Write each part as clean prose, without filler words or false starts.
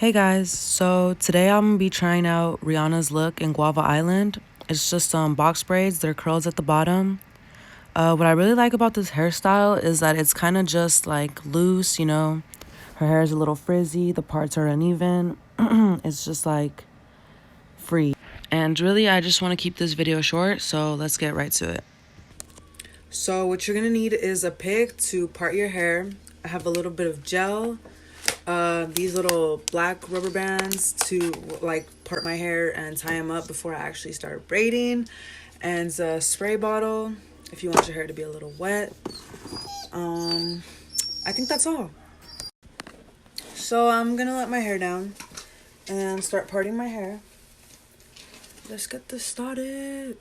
Hey guys, so today I'm gonna be trying out Rihanna's look in Guava Island. It's just some box braids, they're curls at the bottom. What I really like about this hairstyle is that it's kind of just like loose, you know. Her hair is a little frizzy, the parts are uneven. It's just like free. And really, I just want to keep this video short, so let's get right to it. So what you're gonna need is a pick to part your hair. I have a little bit of gel. These little black rubber bands to like part my hair and tie them up before I actually start braiding, and a spray bottle if you want your hair to be a little wet. I think that's all. So I'm gonna let my hair down and start parting my hair. Let's get this started.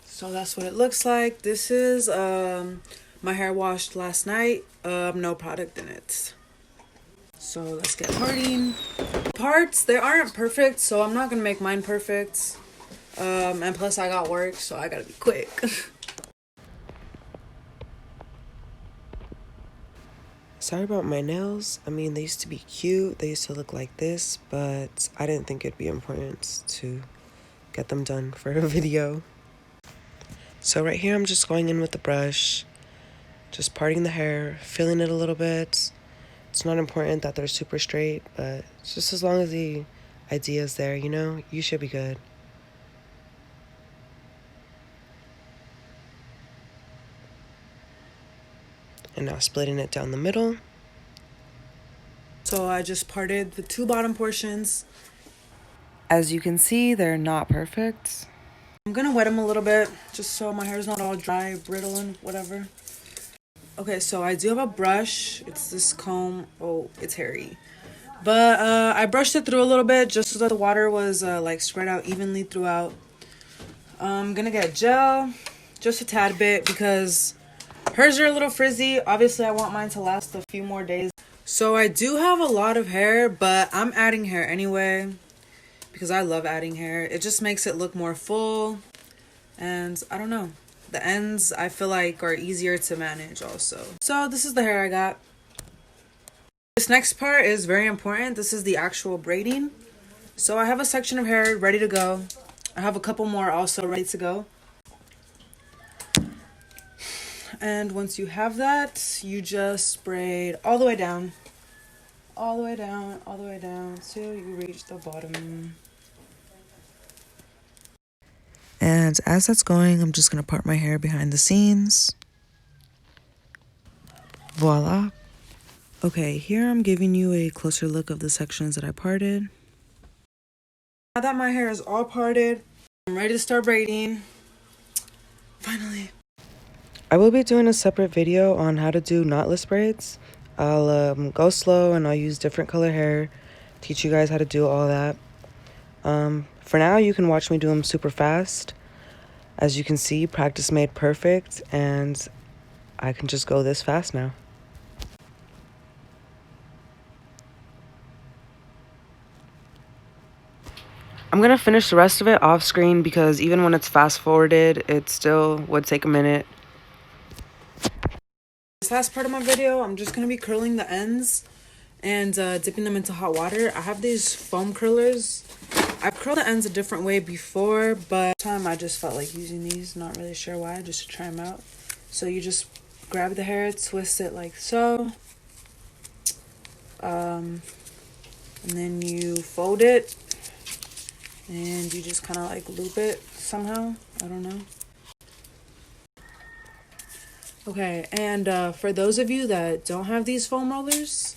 So that's what it looks like. This is my hair washed last night, no product in it. So let's get parting. Parts, they aren't perfect, so I'm not gonna make mine perfect. And plus I got work, so I gotta be quick. Sorry about my nails. I mean, they used to be cute. They used to look like this, but I didn't think it'd be important to get them done for a video. So right here, I'm just going in with the brush, just parting the hair, filling it a little bit. It's not important that they're super straight, but just as long as the idea is there, you know, you should be good. And now splitting it down the middle. So I just parted the two bottom portions. As you can see, they're not perfect. I'm gonna wet them a little bit just so my hair's not all dry, brittle, and whatever. Okay, so I do have a brush. It's this comb. Oh, it's hairy. But I brushed it through a little bit just so that the water was like spread out evenly throughout. I'm gonna get gel, just a tad bit because hers are a little frizzy. Obviously, I want mine to last a few more days. So I do have a lot of hair, but I'm adding hair anyway because I love adding hair. It just makes it look more full. And I don't know. The ends, I feel like, are easier to manage also. So this is the hair I got. This next part is very important. This is the actual braiding. So I have a section of hair ready to go. I have a couple more also ready to go. And once you have that, you just braid all the way down. All the way down, all the way down till you reach the bottom. And as that's going, I'm just going to part my hair behind the scenes. Voila. Okay, here I'm giving you a closer look of the sections that I parted. Now that my hair is all parted, I'm ready to start braiding. Finally. I will be doing a separate video on how to do knotless braids. I'll go slow and I'll use different color hair, teach you guys how to do all that. For now, you can watch me do them super fast. As you can see, practice made perfect, and I can just go this fast now. I'm gonna finish the rest of it off screen because even when it's fast forwarded, it still would take a minute. This last part of my video, I'm just going to be curling the ends and dipping them into hot water. I have these foam curlers. I've curled the ends a different way before, but this time I just felt like using these. Not really sure why, just to try them out. So you just grab the hair, twist it like so. And then you fold it. And you just kind of like loop it somehow. I don't know. Okay, and for those of you that don't have these foam rollers,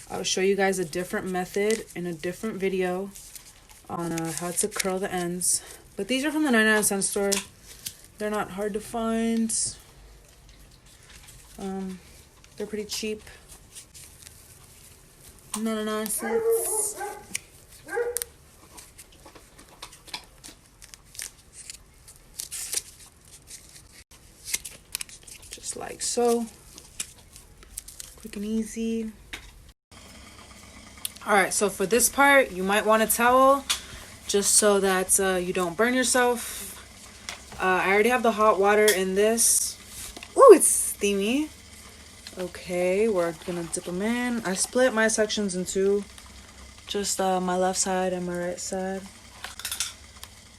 I'll show you guys a different method in a different video on how to curl the ends. But these are from the 99-cent store. They're not hard to find. They're pretty cheap. 99 cents. Like so, quick and easy. All right, so for this part you might want a towel just so that you don't burn yourself. I already have the hot water in this. Ooh, it's steamy. Okay, we're gonna dip them in. I split my sections in two, just my left side and my right side.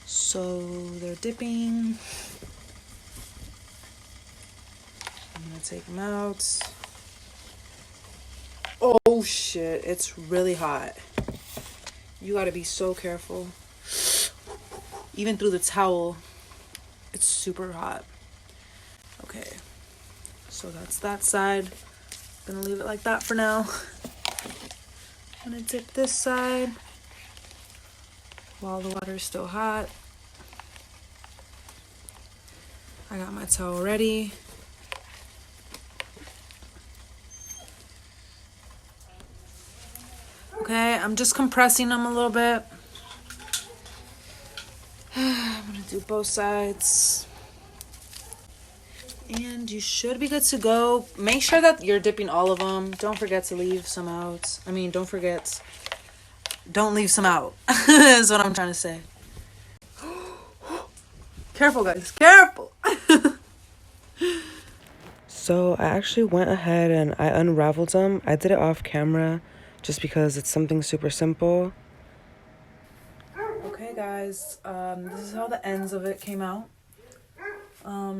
So they're dipping. I'm gonna take them out. Oh shit, it's really hot. You gotta be so careful. Even through the towel, it's super hot. Okay, so that's that side. Gonna leave it like that for now. I'm gonna dip this side while the water is still hot. I got my towel ready. Okay, I'm just compressing them a little bit. I'm gonna do both sides. And you should be good to go. Make sure that you're dipping all of them. Don't forget to leave some out. I mean, don't leave some out, is what I'm trying to say. Careful, guys, careful. So I actually went ahead and I unraveled them. I did it off camera just because it's something super simple. Okay, guys, this is how the ends of it came out.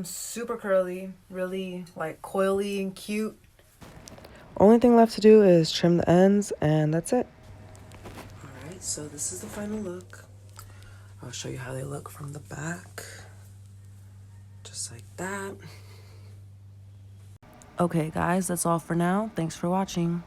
Super curly, really like coily and cute. Only thing left to do is trim the ends, and that's it. Alright, so this is the final look. I'll show you how they look from the back. Just like that. Okay, guys, that's all for now. Thanks for watching.